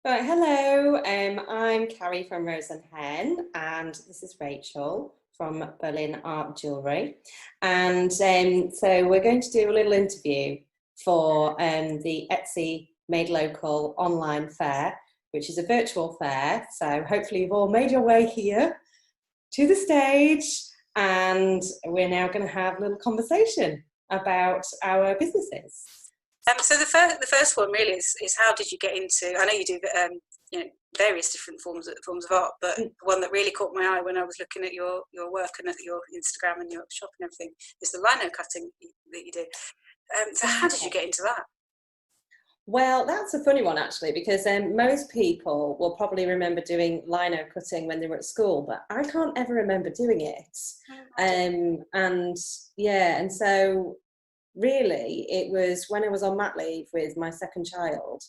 Right, hello. I'm Carrie from Rose and Hen, and this is Rachel from Berlin Art Jewellery. And so we're going to do a little interview for the Etsy Made Local online fair, which is a virtual fair. So hopefully you've all made your way here to the stage, and we're now going to have a little conversation about our businesses. So the first one really is how did you get into? I know you do various different forms of art, but the one that really caught my eye when I was looking at your work and at your Instagram and your shop and everything is the lino cutting that you do. So how did you get into that? Well, that's a funny one actually, because most people will probably remember doing lino cutting when they were at school, but I can't ever remember doing it. And so really it was when I was on mat leave with my second child.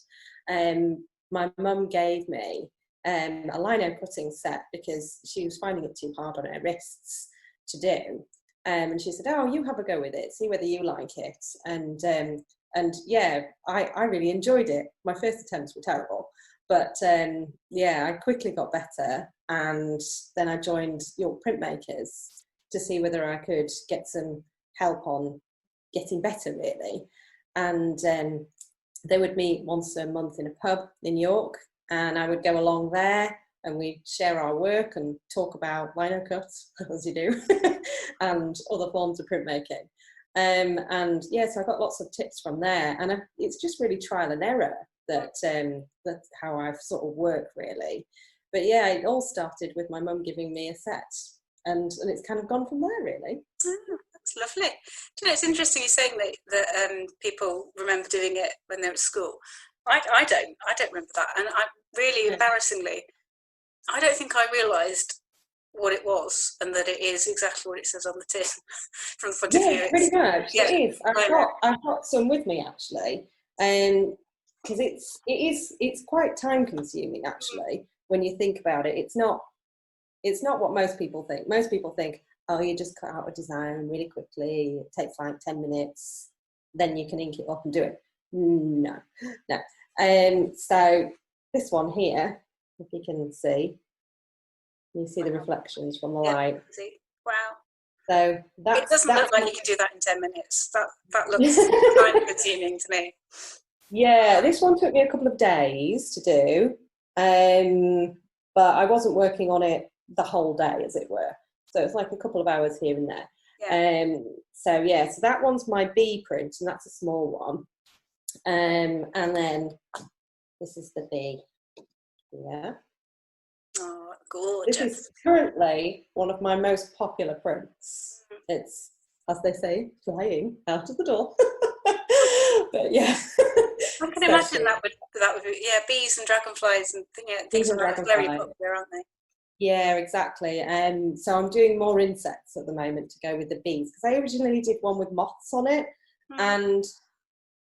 My mum gave me a lino cutting set because she was finding it too hard on her wrists to do. And she said, "Oh, you have a go with it, see whether you like it." And yeah, I really enjoyed it. My first attempts were terrible, but I quickly got better. And then I joined York Printmakers to see whether I could get some help on getting better, really. And they would meet once a month in a pub in York, and I would go along there and we'd share our work and talk about lino cuts, as you do, and other forms of printmaking. So I got lots of tips from there, and it's just really trial and error that's how I've sort of worked, really. But yeah, it all started with my mum giving me a set, and it's kind of gone from there, really. Oh, that's lovely. Do you know, it's interesting you're saying that people remember doing it when they're at school. I don't remember that, and I really embarrassingly, I don't think I realised what it was and that it is exactly what it says on the tin from the point of view. Pretty much. Yeah, it is. I've got some with me actually, because it's quite time consuming actually when you think about it. It's not what most people think. Most people think, oh, you just cut out a design really quickly. It takes like 10 minutes, then you can ink it up and do it. No. So this one here, if you can see. You see the reflections from the light. Wow. So it doesn't look like you can do that in 10 minutes. That looks time consuming to me. Yeah, this one took me a couple of days to do, but I wasn't working on it the whole day, as it were. So it's like a couple of hours here and there. Yeah. So that one's my B print, and that's a small one. And then this is the B. Yeah. Oh, gorgeous. This is currently one of my most popular prints. It's, as they say, flying out of the door. But yeah. I can imagine that would be, bees and dragonflies and things are very popular, aren't they? Yeah, exactly. So I'm doing more insects at the moment to go with the bees, because I originally did one with moths on it, and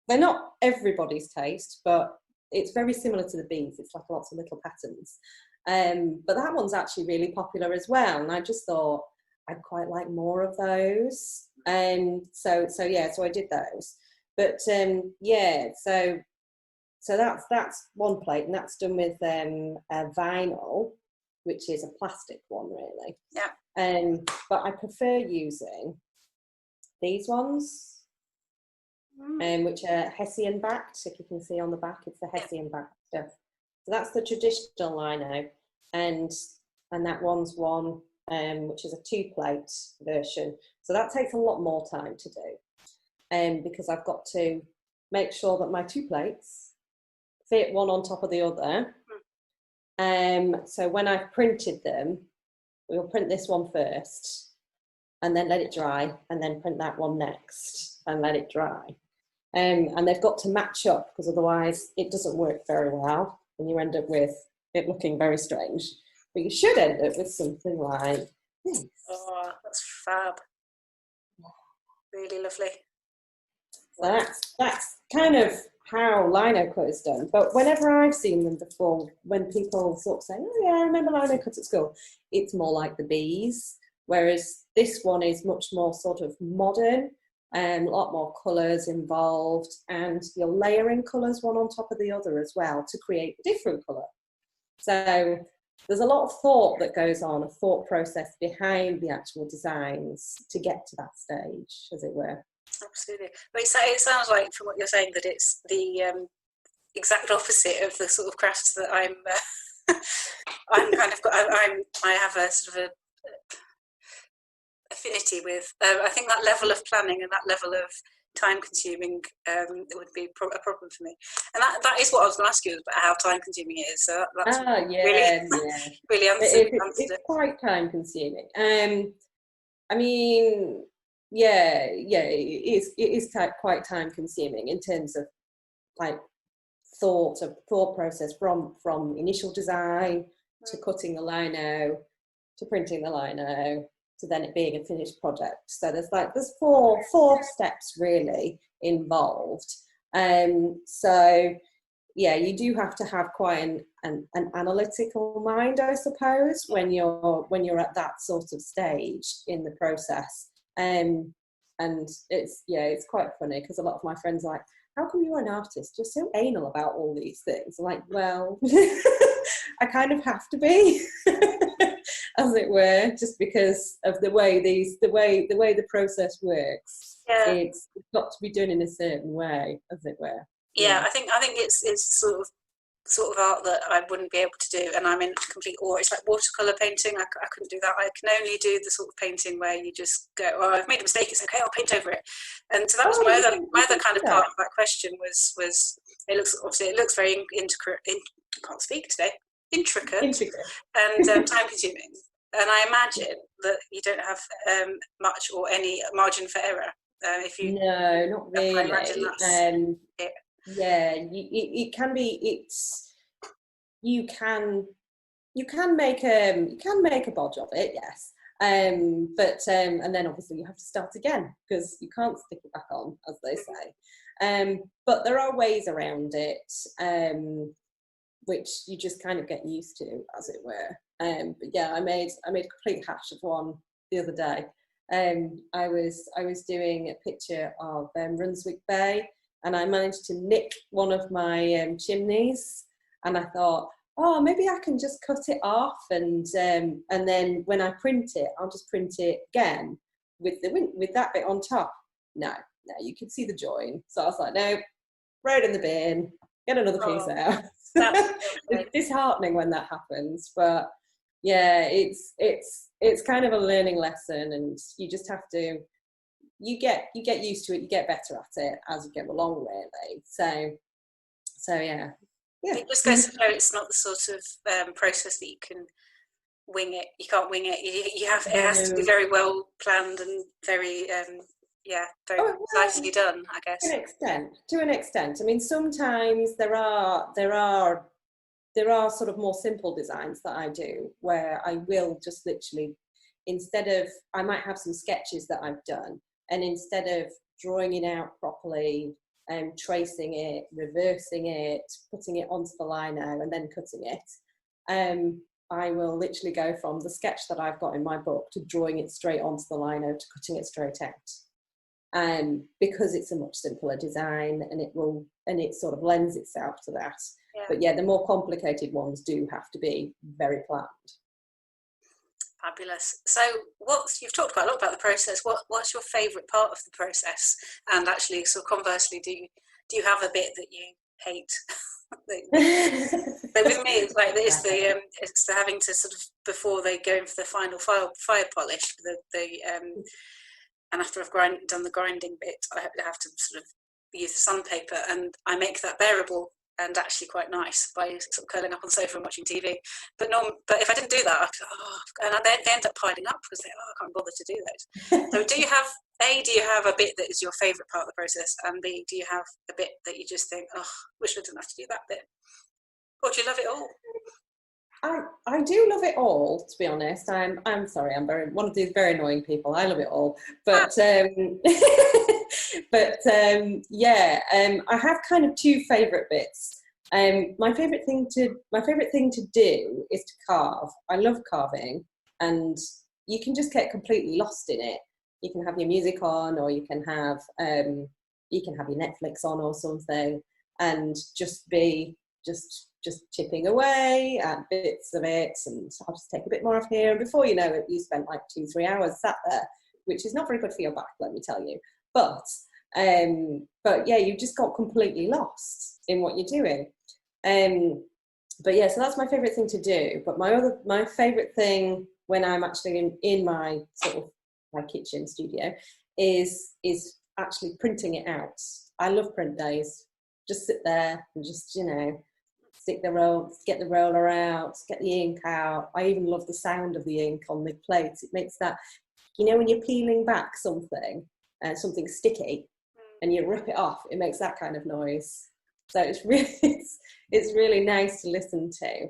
they're not everybody's taste, but it's very similar to the bees. It's like lots of little patterns. But that one's actually really popular as well, and I just thought I'd quite like more of those. So I did those. But so that's one plate, and that's done with a vinyl, which is a plastic one, really. Yeah. But I prefer using these ones, which are Hessian backed. If you can see on the back, it's the Hessian backed stuff. So that's the traditional lino, and that one's one which is a 2-plate version. So that takes a lot more time to do, because I've got to make sure that my 2 plates fit one on top of the other. So when I've printed them, we'll print this one first, and then let it dry, and then print that one next, and let it dry. And they've got to match up, because otherwise it doesn't work very well, and you end up with it looking very strange. But you should end up with something like this. Oh, that's fab. Really lovely. So that's kind of how lino cut is done. But whenever I've seen them before, when people sort of say, "Oh yeah, I remember lino cut at school," it's more like the bees. Whereas this one is much more sort of modern. a lot more colours involved, and you're layering colours one on top of the other as well to create a different colour. So there's a lot of thought that goes on, a thought process behind the actual designs to get to that stage, as it were. Absolutely. But it sounds like, from what you're saying, that it's the exact opposite of the sort of crafts that I'm kind of got. I have a sort of a affinity with. I think that level of planning and that level of time consuming would be a problem for me. And that is what I was going to ask you about, how time consuming it is. So that's really answered It's it. quite time consuming. I mean, it is quite time consuming in terms of like thought process from initial design to cutting the lino to printing the lino to then it being a finished project. So there's four steps really involved. So yeah, you do have to have quite an analytical mind, I suppose, when you're at that sort of stage in the process. And it's quite funny because a lot of my friends are like, how come you're an artist? You're so anal about all these things. I'm like, well, I kind of have to be, as it were, just because of the way the process works. Yeah. It's got to be done in a certain way, as it were. Yeah, I think it's sort of art that I wouldn't be able to do, and I'm in complete awe. It's like watercolor painting. I couldn't do that. I can only do the sort of painting where you just go, oh, I've made a mistake, it's okay, I'll paint over it. And so that was my other kind of part of that question was it looks very intricate. Can't speak today. Intricate. And time consuming. And I imagine that you don't have much or any margin for error. If you no, not really. I imagine that's it. Yeah, it can be. You can make a bodge of it, yes. But and then obviously you have to start again because you can't stick it back on, as they say. But there are ways around it, which you just kind of get used to, as it were. But yeah, I made a complete hash of one the other day. I was doing a picture of Brunswick Bay, and I managed to nick one of my chimneys, and I thought, oh, maybe I can just cut it off, and then when I print it, I'll just print it again with that bit on top. No, you can see the join. So I was like, no, throw it in the bin, get another piece out. It's disheartening when that happens, but yeah, it's kind of a learning lesson, and you just have to. You get used to it. You get better at it as you go along, really. So yeah. It just goes to show it's not the sort of process that you can wing it. You can't wing it. It has to be very well planned and very precisely done, I guess. To an extent. I mean, sometimes there are sort of more simple designs that I do where I will just literally, I might have some sketches that I've done, and instead of drawing it out properly, tracing it, reversing it, putting it onto the lino and then cutting it, I will literally go from the sketch that I've got in my book to drawing it straight onto the lino to cutting it straight out. Because it's a much simpler design, and it sort of lends itself to that. Yeah. But yeah, the more complicated ones do have to be very planned. Fabulous. So you've talked quite a lot about the process. What's your favourite part of the process? And actually, so conversely, do you have a bit that you hate? So with me, it's like it's the having to sort of, before they go in for the final fire polish, and after I've done the grinding bit, I have to sort of use the sandpaper, and I make that bearable and actually quite nice by sort of curling up on the sofa and watching TV. But if I didn't do that, they end up piling up because I can't bother to do those. So do you have a bit that is your favourite part of the process, and B, do you have a bit that you just think, wish I didn't have to do that bit? Or do you love it all? I do love it all, to be honest. I'm sorry, I'm one of these very annoying people. I love it all, but I have kind of two favourite bits. My favourite thing to do is to carve. I love carving, and you can just get completely lost in it. have your music on, or you can have your Netflix on or something, and just be just chipping away at bits of it, and I'll just take a bit more off here, and before you know it, you spent like 2-3 hours sat there, which is not very good for your back, let me tell you. But yeah, you just got completely lost in what you're doing. But yeah, so that's my favorite thing to do. But my favorite thing when I'm actually in my sort of my kitchen studio is actually printing it out. I love print days. Just sit there and just, get the roller out, get the ink out. I even love the sound of the ink on the plates. It makes that, when you're peeling back something sticky and you rip it off, it makes that kind of noise. So it's really nice to listen to.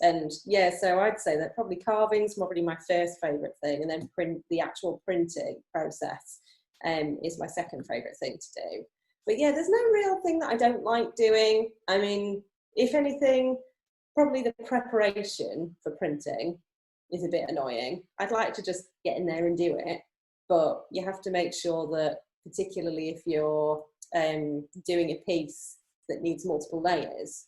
And yeah, so I'd say that probably carving's probably my first favourite thing, and then the actual printing process is my second favourite thing to do. But yeah, there's no real thing that I don't like doing. I mean, if anything, probably the preparation for printing is a bit annoying. I'd like to just get in there and do it, but you have to make sure that, particularly if you're doing a piece that needs multiple layers,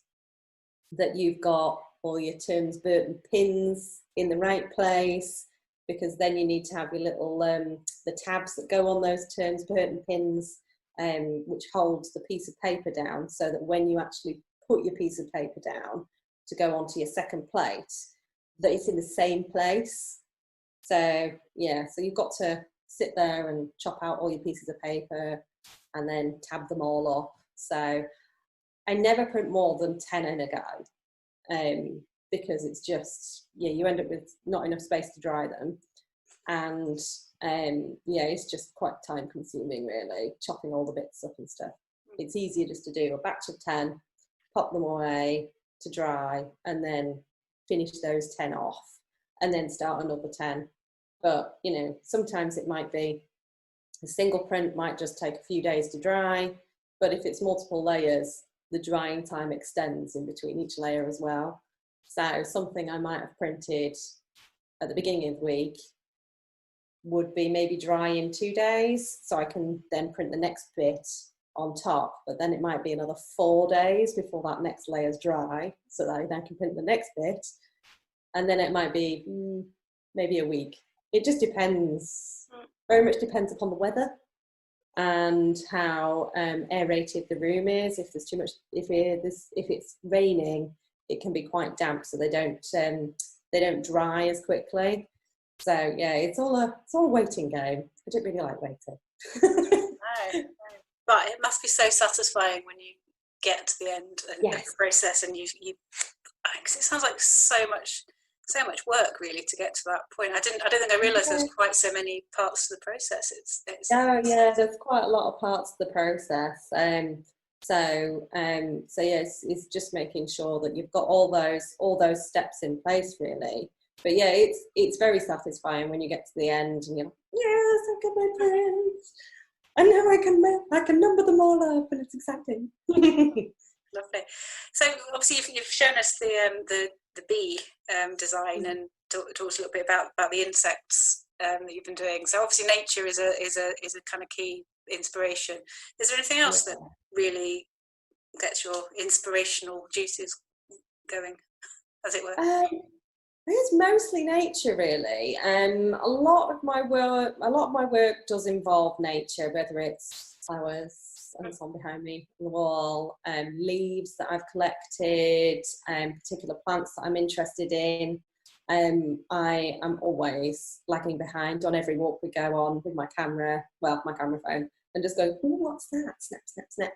that you've got all your Turns Burton pins in the right place, because then you need to have your little the tabs that go on those Turns Burton pins, which holds the piece of paper down, so that when you actually put your piece of paper down to go onto your second plate, that it's in the same place. So yeah, so you've got to sit there and chop out all your pieces of paper and then tab them all up. So I never print more than 10 in a go, because it's just, you end up with not enough space to dry them. And it's just quite time consuming, really, chopping all the bits up and stuff. It's easier just to do a batch of 10, pop them away to dry, and then finish those 10 off, and then start another 10. But, sometimes it might be a single print might just take a few days to dry, but if it's multiple layers, the drying time extends in between each layer as well. So something I might have printed at the beginning of the week would be maybe dry in 2 days, so I can then print the next bit on top, but then it might be another 4 days before that next layer is dry, so that I then can print the next bit, and then it might be maybe a week. It just depends, very much depends upon the weather and how aerated the room is. If there's too much, if it's raining, it can be quite damp, so they don't dry as quickly. So yeah, it's all a waiting game. I don't really like waiting. No. But it must be so satisfying when you get to the end and the process, and you it sounds like so much work, really, to get to that point. I don't think I realised there's quite so many parts to the process. There's quite a lot of parts of the process. So it's just making sure that you've got all those steps in place, really. But yeah, it's very satisfying when you get to the end and you're like, yes, I've got my prints. And now I can number them all up, and it's exciting. Lovely. So obviously you've shown us the bee design, and talked a little bit about the insects that you've been doing. So obviously nature is a kind of key inspiration. Is there anything else that really gets your inspirational juices going, as it were? It's mostly nature, really. A lot of my work does involve nature, whether it's flowers, and it's on behind me on the wall, leaves that I've collected, particular plants that I'm interested in. I am always lagging behind on every walk we go on with my camera phone, and just go, oh, what's that? Snap, snap, snap.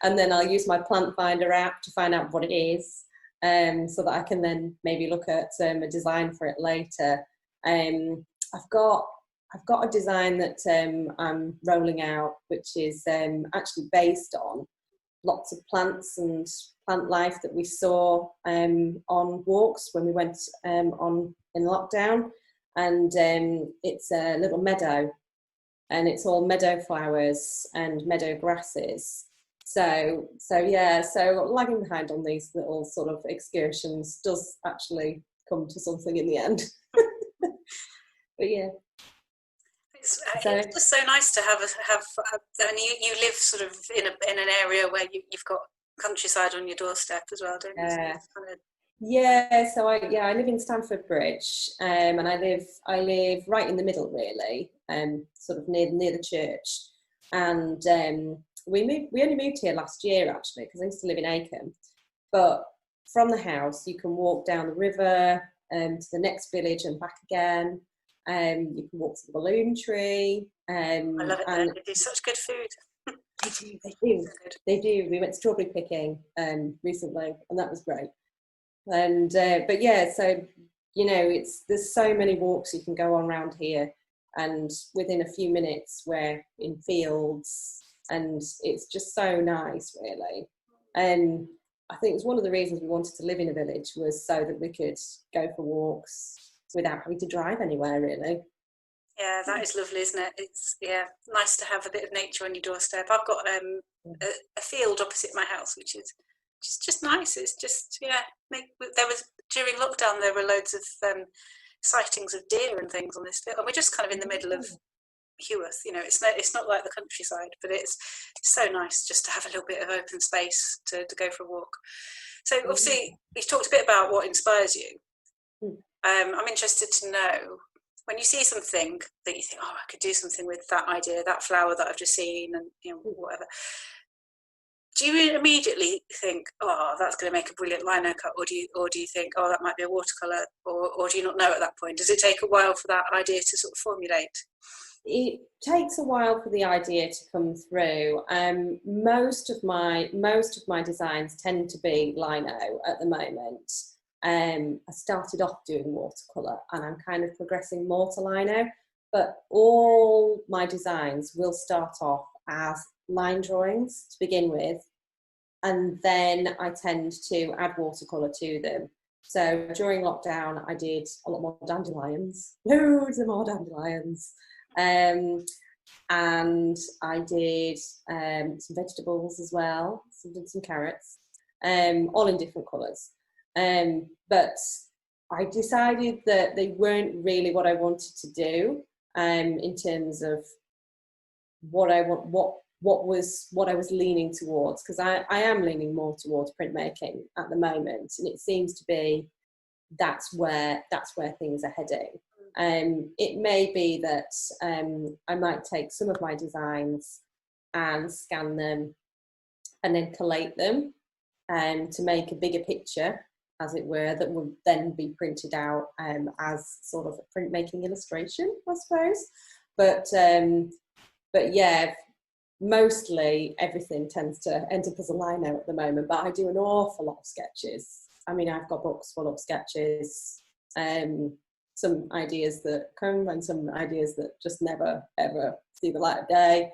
And then I'll use my plant finder app to find out what it is. So that I can then maybe look at a design for it later. I've got a design that I'm rolling out, which is actually based on lots of plants and plant life that we saw on walks when we went on in lockdown. And it's a little meadow, and it's all meadow flowers and meadow grasses. So lagging behind on these little sort of excursions does actually come to something in the end. But yeah. It's just so nice to have and you live sort of in an area where you've got countryside on your doorstep as well, don't you? Yeah, so I live in Stamford Bridge, and I live right in the middle, really, sort of near the church. And we only moved here last year, actually, because I used to live in Acomb. But from the house, you can walk down the river to the next village and back again. You can walk to the balloon tree. I love it there. They do such good food. They do. We went strawberry picking recently, and that was great. And but yeah, so there's so many walks you can go on around here, and within a few minutes we're in fields, and it's just so nice, really. And I think it's one of the reasons we wanted to live in a village was so that we could go for walks without having to drive anywhere, really. Yeah, that is lovely, isn't it? It's nice to have a bit of nature on your doorstep. I've got a field opposite my house, which is just nice. It's just there was during lockdown there were loads of sightings of deer and things on this field, and we're just kind of in the middle of Heworth. It's not like the countryside, but it's so nice just to have a little bit of open space to go for a walk. So obviously you've talked a bit about what inspires you. I'm interested to know, when you see something that you think, oh, I could do something with that idea, that flower that I've just seen, and whatever, do you immediately think, oh, that's going to make a brilliant lino cut, or do you think, oh, that might be a watercolour, or do you not know at that point? Does it take a while for that idea to sort of formulate? It takes a while for the idea to come through. Most of my designs tend to be lino at the moment. I started off doing watercolour, and I'm kind of progressing more to lino, but all my designs will start off as line drawings to begin with, and then I tend to add watercolour to them. So during lockdown I did a lot more dandelions, loads of more dandelions, and I did some vegetables as well, did some carrots, all in different colours. But I decided that they weren't really what I wanted to do, in terms of what I was leaning towards, because I am leaning more towards printmaking at the moment, and it seems to be that's where things are heading. It may be that I might take some of my designs and scan them and then collate them to make a bigger picture, as it were, that will then be printed out as sort of a printmaking illustration, I suppose. But yeah, mostly everything tends to end up as a lino at the moment, but I do an awful lot of sketches. I mean, I've got books full of sketches, some ideas that come and some ideas that just never, ever see the light of day.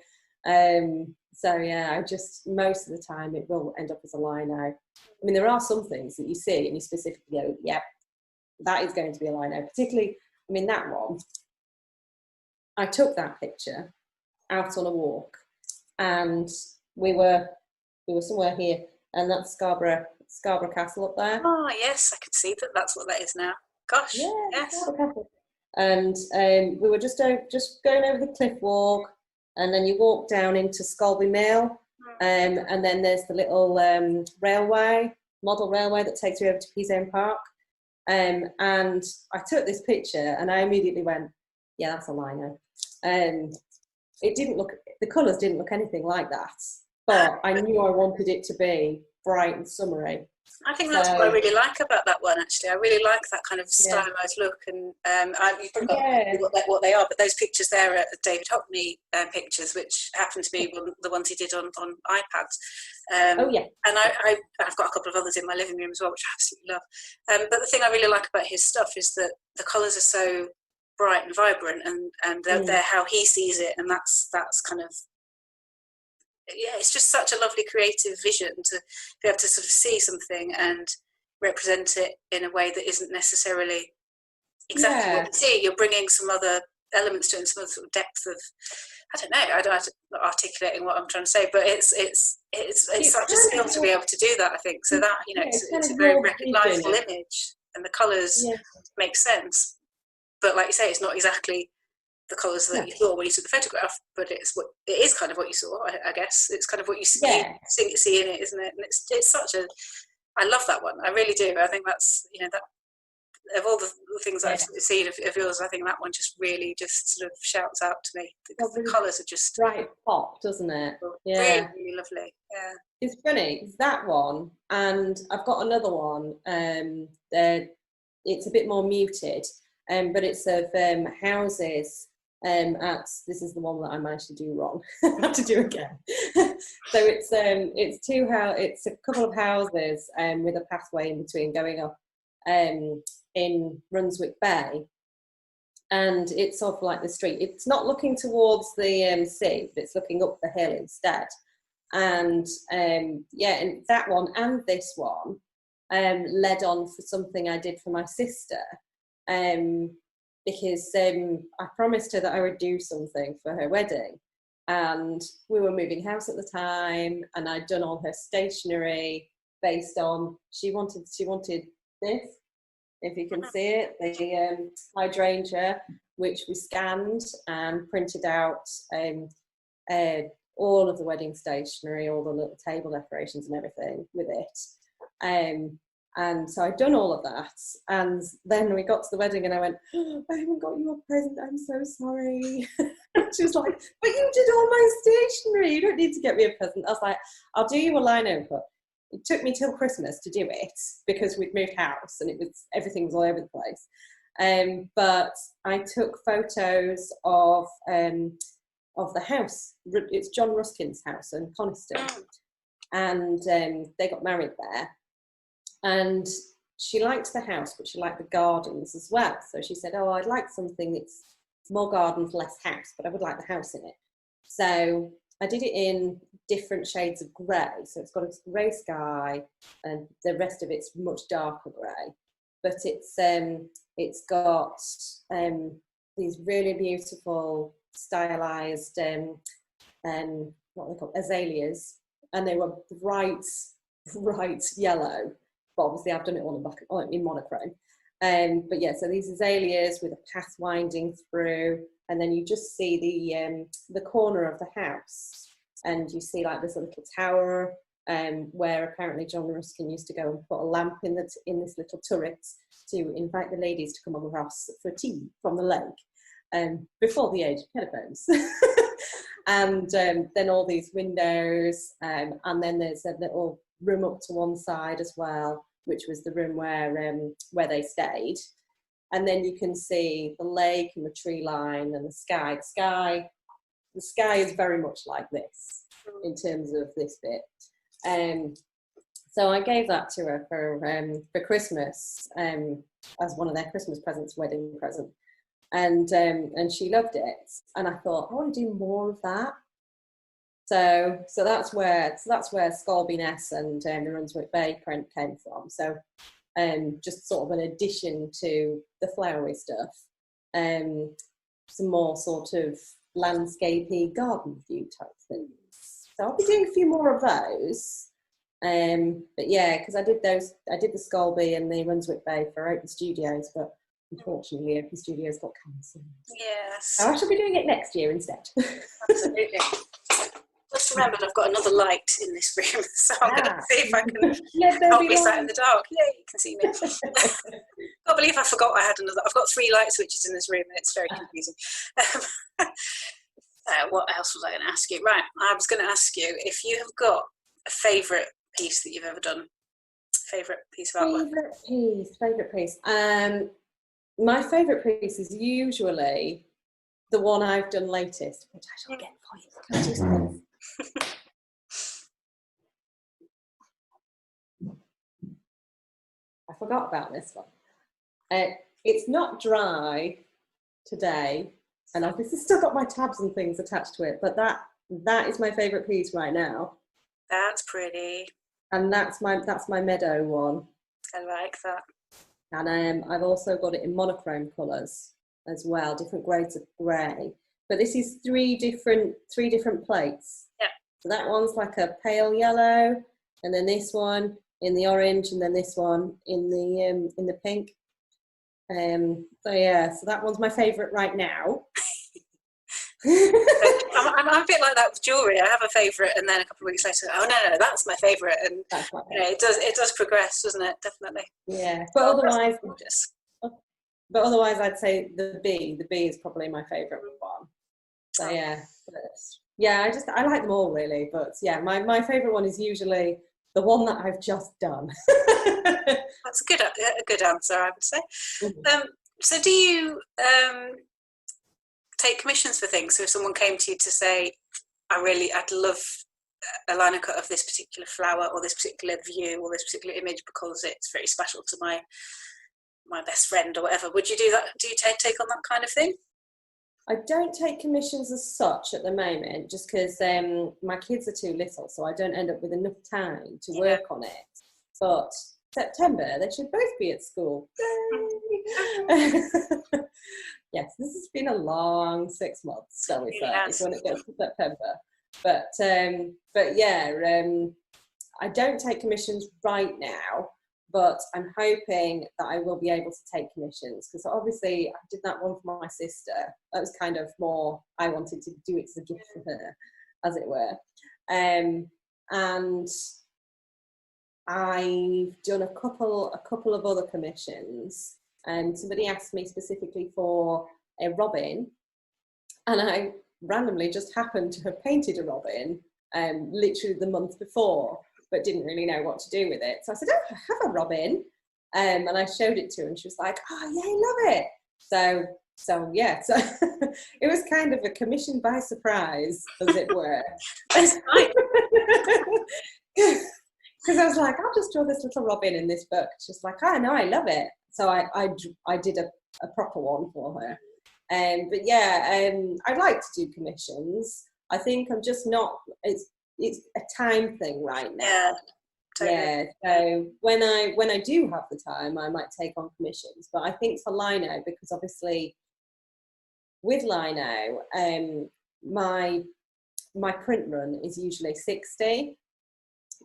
So yeah, most of the time it will end up as a lino. I mean, there are some things that you see and you specifically go, yep, that is going to be a lino. Particularly, I mean, that one, I took that picture out on a walk, and we were somewhere here, and that's Scarborough Castle up there. Oh yes, I can see that. That's what that is now. Gosh, yeah, yes. Scarborough Castle. And we were just going over the cliff walk, and then you walk down into Scalby Mill, and then there's the little model railway that takes you over to Peasholm Park. And I took this picture, and I immediately went, yeah, that's a lino. The colours didn't look anything like that, but I knew I wanted it to be bright and summery. I think that's what I really like about that one, actually. I really like that kind of stylised look, and you've probably got what they are, but those pictures there are David Hockney pictures, which happen to be the ones he did on iPads. Oh yeah. And I've got a couple of others in my living room as well, which I absolutely love. But the thing I really like about his stuff is that the colours are so bright and vibrant, and they're how he sees it, and that's kind of, yeah, it's just such a lovely creative vision to be able to sort of see something and represent it in a way that isn't necessarily exactly what you see. You're bringing some other elements to it, and some other sort of depth of, I don't know, I'm not articulating what I'm trying to say, but it's such a skill to be able to do that, I think. So that, it's a very recognisable image, and the colours make sense. but like you say, it's not exactly the colours that you saw when you took the photograph, but it is kind of what you saw, I guess. It's kind of what you see in it, isn't it? And it's such a, I love that one. I really do. I think that's, that of all the things I've seen of yours, I think that one just really just sort of shouts out to me, because the colours are just bright pop, doesn't it? Really, really lovely. Yeah. It's funny, it's that one, and I've got another one. It's a bit more muted, but it's of houses. This is the one that I managed to do wrong. I have to do again. So it's a couple of houses with a pathway in between going up in Brunswick Bay, and it's sort of like the street. It's not looking towards the sea, but it's looking up the hill instead. And and that one and this one led on for something I did for my sister, because I promised her that I would do something for her wedding, and we were moving house at the time, and I'd done all her stationery based on she wanted this, if you can see it, the hydrangea, which we scanned and printed out all of the wedding stationery, all the little table decorations and everything with it. And so I'd done all of that, and then we got to the wedding and I went, oh, I haven't got you a present, I'm so sorry. She was like, but you did all my stationery, you don't need to get me a present. I was like, I'll do you a lino cut. It took me till Christmas to do it because we'd moved house and everything was all over the place. But I took photos of the house. It's John Ruskin's house in Coniston, and they got married there. And she liked the house, but she liked the gardens as well. So she said, oh, I'd like something that's more gardens, less house, but I would like the house in it. So I did it in different shades of grey. So it's got a grey sky, and the rest of it's much darker grey. But it's got these really beautiful stylized what are they called, azaleas, and they were bright yellow. But obviously I've done it in monochrome. But yeah, so these azaleas with a path winding through, and then you just see the corner of the house, and you see like this little tower where apparently John Ruskin used to go and put a lamp in this little turret to invite the ladies to come across for tea from the lake, before the age of telephones. And then all these windows, and then there's a little room up to one side as well, which was the room where they stayed. And then you can see the lake and the tree line and the sky. The sky is very much like this in terms of this bit. So I gave that to her for Christmas, as one of their Christmas presents, wedding present. And she loved it, and I thought I want to do more of that. So that's where Scalby Ness and the Brunswick Bay print came from. So just sort of an addition to the flowery stuff, some more sort of landscapey garden view type things. So I'll be doing a few more of those. But yeah, because I did the Scalby and the Brunswick Bay for Open Studios, but unfortunately Open Studios got cancelled. Yes. So I shall be doing it next year instead. Absolutely. Just remembered I've got another light in this room, so I'm going to see if I can not be sat in the dark. Yeah, you can see me. I can't believe I forgot I had another. I've got 3 light switches in this room, and it's very confusing. What else was I going to ask you? Right, I was going to ask you if you have got a favourite piece that you've ever done. Favourite piece of artwork. Favourite piece. My favourite piece is usually the one I've done latest, which I shall get for you. I forgot about this one. It's not dry today, and I've still got my tabs and things attached to it, but that is my favourite piece right now. That's pretty. And that's my meadow one. I like that. And I've also got it in monochrome colours as well, different grades of grey. But this is three different plates. Yeah. So that one's like a pale yellow, and then this one in the orange, and then this one in the pink. So that one's my favourite right now. I'm a bit like that with jewellery. I have a favourite, and then a couple of weeks later, oh no, that's my favourite, and That's my you know, it does progress, doesn't it? Definitely. Yeah, but otherwise, I'd say the B. The B is probably my favourite one. So I like them all really, but yeah, my favourite one is usually the one that I've just done. That's a good answer, I would say. Mm-hmm. So do you take commissions for things? So if someone came to you to say, I'd love a liner cut of this particular flower or this particular view or this particular image because it's very special to my best friend or whatever, would you do that? Do you take on that kind of thing? I don't take commissions as such at the moment, just because my kids are too little, so I don't end up with enough time to work on it. But September, they should both be at school. Yes, this has been a long 6 months, shall we say, when it gets to September. But yeah, I don't take commissions right now, but I'm hoping that I will be able to take commissions, because obviously I did that one for my sister. That was kind of more, I wanted to do it as a gift for her, as it were. And I've done a couple of other commissions. Somebody asked me specifically for a robin, and I randomly just happened to have painted a robin literally the month before, but didn't really know what to do with it. So I said, oh, I have a robin. And I showed it to her, and she was like, oh yeah, I love it. So it was kind of a commission by surprise, as it were. Because I was like, I'll just draw this little robin in this book. She's like, oh no, I love it. So I did a proper one for her. But yeah, I'd like to do commissions. I think I'm just not, it's a time thing right now. Yeah, totally. Yeah, so when I do have the time, I might take on commissions. But I think for lino, because obviously with lino, my print run is usually 60.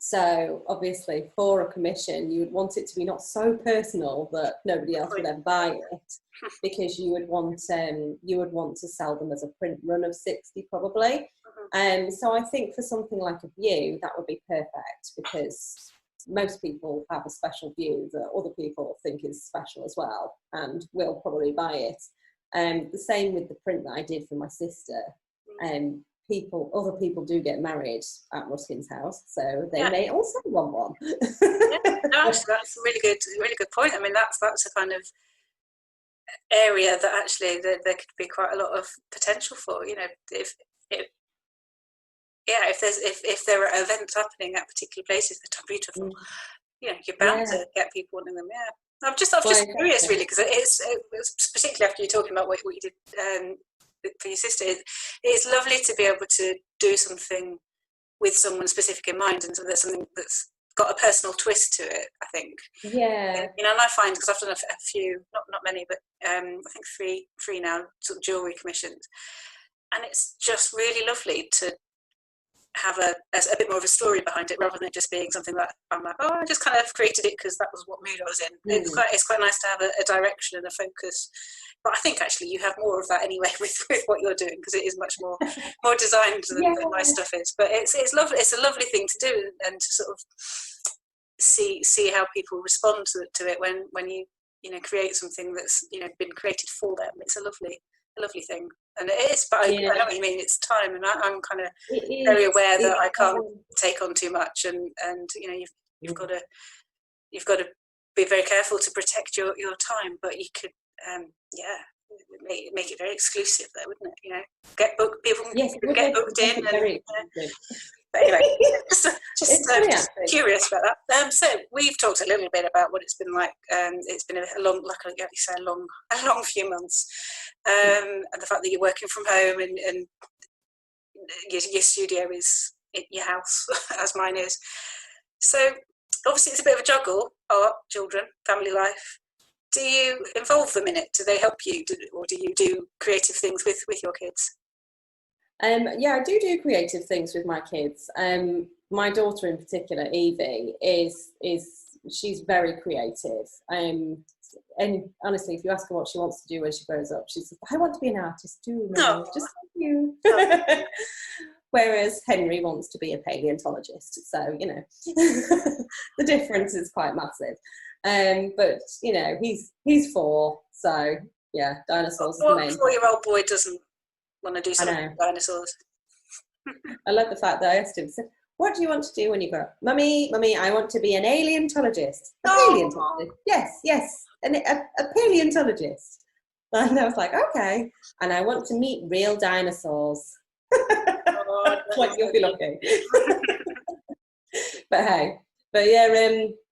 So obviously for a commission, you would want it to be not so personal that nobody else would ever buy it, because you would want to sell them as a print run of 60 probably. So I think for something like a view, that would be perfect, because most people have a special view that other people think is special as well, and will probably buy it. The same with the print that I did for my sister. Other people do get married at Ruskin's house, so they may also want one. No, actually, that's a really good point. I mean, that's a kind of area that actually there could be quite a lot of potential for. You know, if there are events happening at particular places that are beautiful, you know, you're bound to get people wanting them. Yeah, I'm just curious, really, because it's particularly after you're talking about what you did for your sister. It's lovely to be able to do something with someone specific in mind, and something that's got a personal twist to it, I think. Yeah. You know, and I find, because I've done a few, not many, but I think three now, sort of jewellery commissions, and it's just really lovely to have a bit more of a story behind it, rather than it just being something that I'm like, oh, I just kind of created it because that was what mood I was in. It's quite nice to have a direction and a focus. But I think actually you have more of that anyway with what you're doing, because it is much more designed than my stuff is. But it's lovely. It's a lovely thing to do, and to sort of see how people respond to it when you create something that's been created for them. It's a lovely thing, and it is. But I know what you mean. It's time, and I'm kind of very aware that I can't take on too much, and you've got to be very careful to protect your time. But you could make it very exclusive, though, wouldn't it? You know, people get booked in, and but anyway, just curious about that. So we've talked a little bit about what it's been like. It's been a long, like you say, a long few months, and the fact that you're working from home, and your studio is in your house, as mine is. So obviously it's a bit of a juggle: art, children, family life. Do you involve them in it? Do they help you, or do you do creative things with your kids? Yeah, I do creative things with my kids. My daughter in particular, Evie, she's very creative. and honestly, if you ask her what she wants to do when she grows up, she says, I want to be an artist too, Mum, No. just like you. Whereas Henry wants to be a paleontologist. So, you know, the difference is quite massive. But, you know, he's 4. So, yeah, dinosaurs is the main. 4-year-old boy doesn't want to do something with dinosaurs. I love the fact that I asked him, so, what do you want to do when you grow up? Mummy, I want to be an paleontologist. A paleontologist? Yes, a paleontologist. And I was like, okay. And I want to meet real dinosaurs. Like, you'll be lucky. But hey,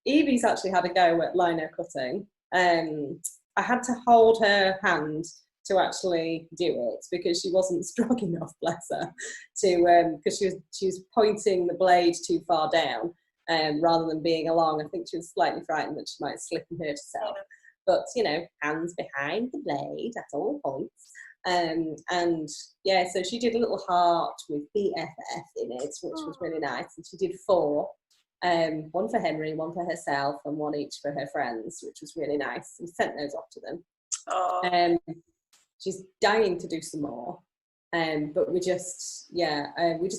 Evie's actually had a go at lino cutting. I had to hold her hand to actually do it because she wasn't strong enough, bless her, to because she was pointing the blade too far down rather than being along. I think she was slightly frightened that she might slip and hurt herself. But, you know, hands behind the blade, that's all points. And yeah, so she did a little heart with BFF in it, which was really nice. And she did 4, one for Henry, one for herself, and one each for her friends, which was really nice. We sent those off to them. She's dying to do some more, but we just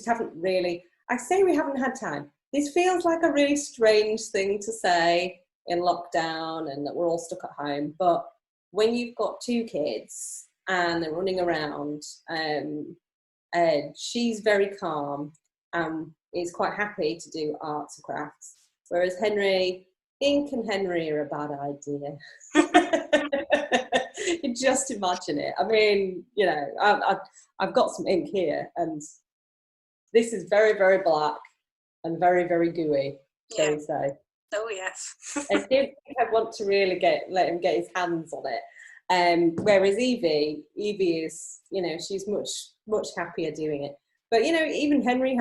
haven't really. I say we haven't had time. This feels like a really strange thing to say in lockdown and that we're all stuck at home. But when you've got 2 kids and they're running around, she's very calm and is quite happy to do arts and crafts. Whereas Ink and Henry are a bad idea. You just imagine it. I mean, you know, I've got some ink here, and this is very, very black and very, very gooey, shall we say. Oh, yes. I don't think I want to really let him get his hands on it. Whereas Evie is, you know, she's much happier doing it. But, you know, even Henry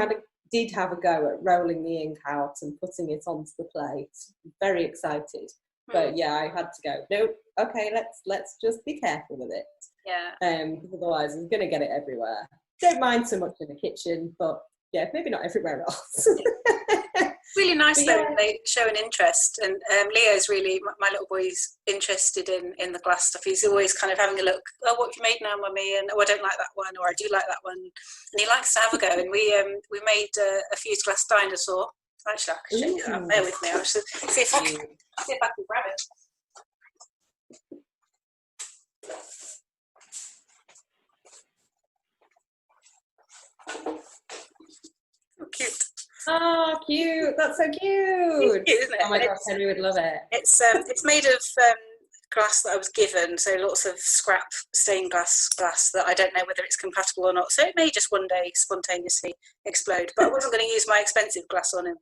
did have a go at rolling the ink out and putting it onto the plate. Very excited. But yeah, I had to go, no, okay, let's just be careful with it. Yeah. Because otherwise he's going to get it everywhere. Don't mind so much in the kitchen, but yeah, maybe not everywhere else. Really nice though when they show an interest, and Leo's really, my little boy's interested in the glass stuff. He's always kind of having a look, oh, what have you made now, Mummy? And oh, I don't like that one, or I do like that one. And he likes to have a go, and we made a fused glass dinosaur. Actually, I can show you that. Bear with me. I'll just see if I can grab it. Oh, cute. Oh, cute. That's so cute. It's cute, isn't it? Oh my gosh, Henry would love it. It's made of glass that I was given, so lots of scrap stained glass that I don't know whether it's compatible or not. So it may just one day spontaneously explode. But I wasn't going to use my expensive glass on him.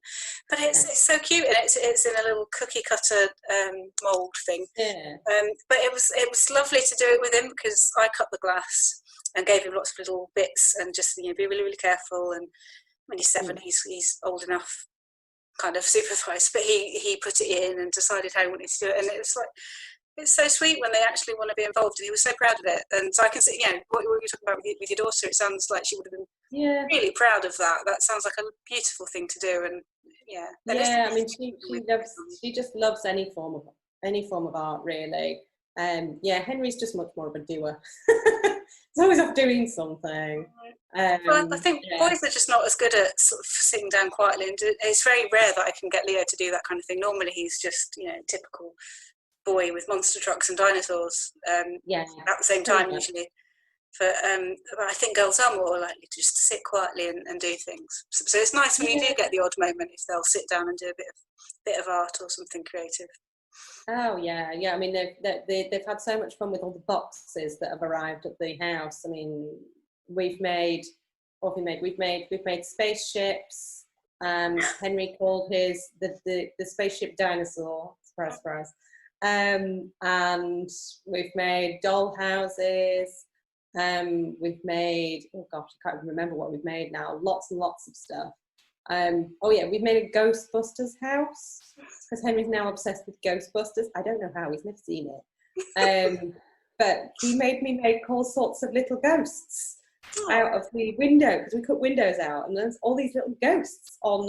But it's so cute, and it's in a little cookie cutter mould thing. Yeah. But it was lovely to do it with him because I cut the glass and gave him lots of little bits and just, you know, be really, really careful. And when he's 7, he's old enough, kind of supervised. But he put it in and decided how he wanted to do it, and it's like. It's so sweet when they actually want to be involved, and he was so proud of it. And so I can see, you know, what you're talking about with your daughter, it sounds like she would have been really proud of that. That sounds like a beautiful thing to do, and I mean, she just loves any form of art, really. Henry's just much more of a doer. He's always off doing something. Well, I think boys are just not as good at sort of sitting down quietly, and it's very rare that I can get Leo to do that kind of thing. Normally, he's just, you know, typical boy with monster trucks and dinosaurs at the same time usually. But I think girls are more likely to just sit quietly and do things. So it's nice when you do get the odd moment if they'll sit down and do a bit of art or something creative. Oh yeah. I mean, they've had so much fun with all the boxes that have arrived at the house. I mean, we've made spaceships. Henry called his the spaceship dinosaur. Surprise. And we've made doll houses. We've made, oh gosh, I can't even remember what we've made now. Lots and lots of stuff. We've made a Ghostbusters house because Henry's now obsessed with Ghostbusters. I don't know how, he's never seen it. But he made me make all sorts of little ghosts out of the window because we cut windows out, and there's all these little ghosts on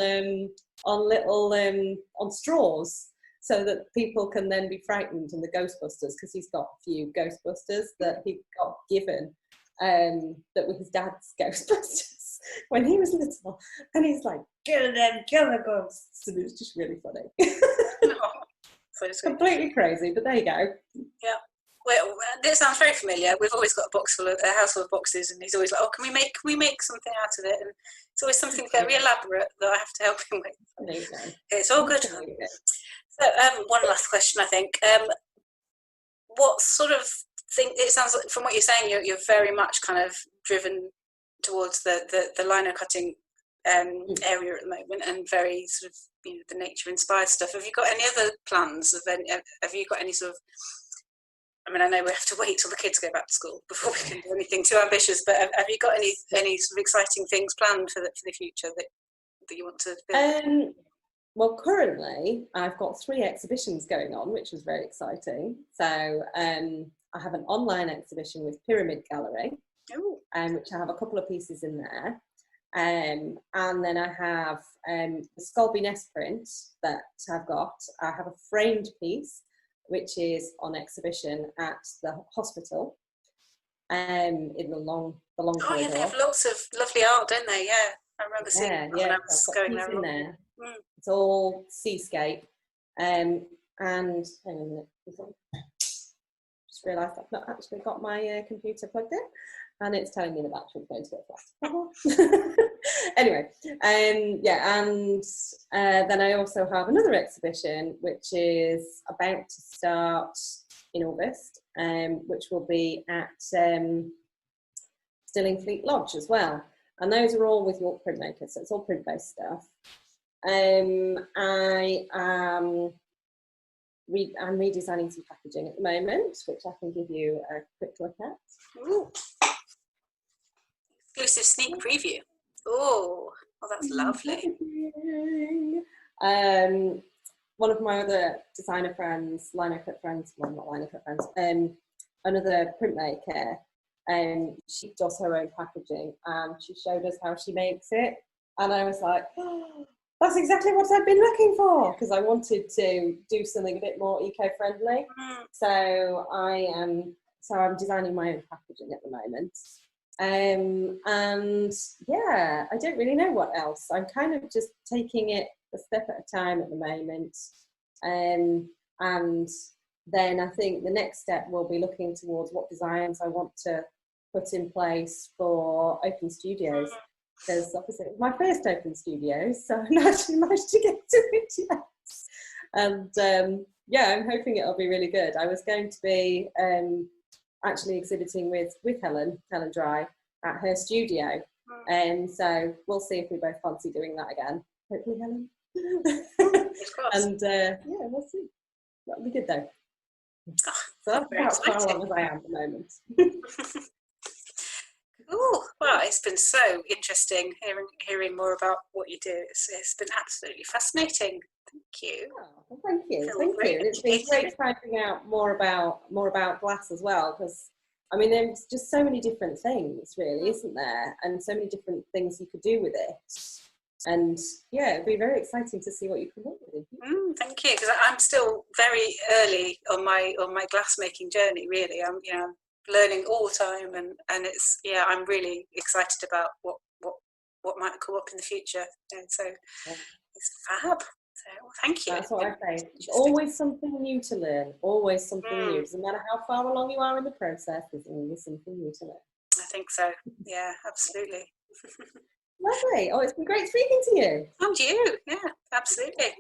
straws. so that people can then be frightened, and the Ghostbusters, because he's got a few Ghostbusters that he got given, that were his dad's Ghostbusters when he was little, and he's like, kill them, kill the ghosts, and it's just really funny. So completely crazy, but there you go. Yeah. Well, this sounds very familiar. We've always got a house full of boxes, and he's always like, "Oh, can we make something out of it?" And it's always something very elaborate that I have to help him with. It's all good. So, one last question, I think. What sort of thing? It sounds like from what you're saying, you're very much kind of driven towards the lino cutting area at the moment, and very sort of the nature inspired stuff. Have you got any other plans? Have you got any sort of? I mean, I know we have to wait till the kids go back to school before we can do anything too ambitious. But have you got any sort of exciting things planned for the future that you want to build? Well, currently I've got 3 exhibitions going on, which is very exciting. So I have an online exhibition with Pyramid Gallery, which I have a couple of pieces in there. And then I have the Scalby Nest print that I've got. I have a framed piece, which is on exhibition at the hospital, in the long corridor. Oh yeah, they have lots of lovely art, don't they? Yeah, I remember seeing it when I was going there. In there. It's all seascape, and hang on a minute. Just realised I've not actually got my computer plugged in, and it's telling me the battery's going to go flat. Anyway, and then I also have another exhibition which is about to start in August, which will be at Stillingfleet Lodge as well, and those are all with York printmakers, so it's all print-based stuff. I am I'm redesigning some packaging at the moment, which I can give you a quick look at. Ooh. Exclusive sneak preview. Oh, that's lovely. One of my other designer friends, lino cut friends, well, not lino cut friends, another printmaker, she does her own packaging, and she showed us how she makes it, and I was like, oh, that's exactly what I've been looking for, because I wanted to do something a bit more eco-friendly. So I'm designing my own packaging at the moment. And yeah, I don't really know what else. I'm kind of just taking it a step at a time at the moment. And then I think the next step will be looking towards what designs I want to put in place for open studios. Because obviously it's my first open studio, so I haven't actually managed to get to it yet. And yeah, I'm hoping it'll be really good. I was going to be actually exhibiting with Helen Dry at her studio, and so we'll see if we both fancy doing that again. Hopefully, Helen. And yeah, we'll see. That'll be good though. So that's about as far along as I am at the moment. Oh, well, it's been so interesting hearing more about what you do. It's been absolutely fascinating. Thank you. Oh, thank you. It's been great finding out more about glass as well, because I mean, there's just so many different things, really, isn't there? And so many different things you could do with it. And yeah, it'd be very exciting to see what you can do with it. Thank you, because I'm still very early on my glass making journey. Really, I'm learning all the time, and it's I'm really excited about what might come up in the future. And so it's fab. So thank you. That's what I say. There's always something new to learn. Always something new. Doesn't matter how far along you are in the process. There's always something new to learn. I think so. Yeah, absolutely. Lovely. Oh, it's been great speaking to you. And you. Yeah, absolutely.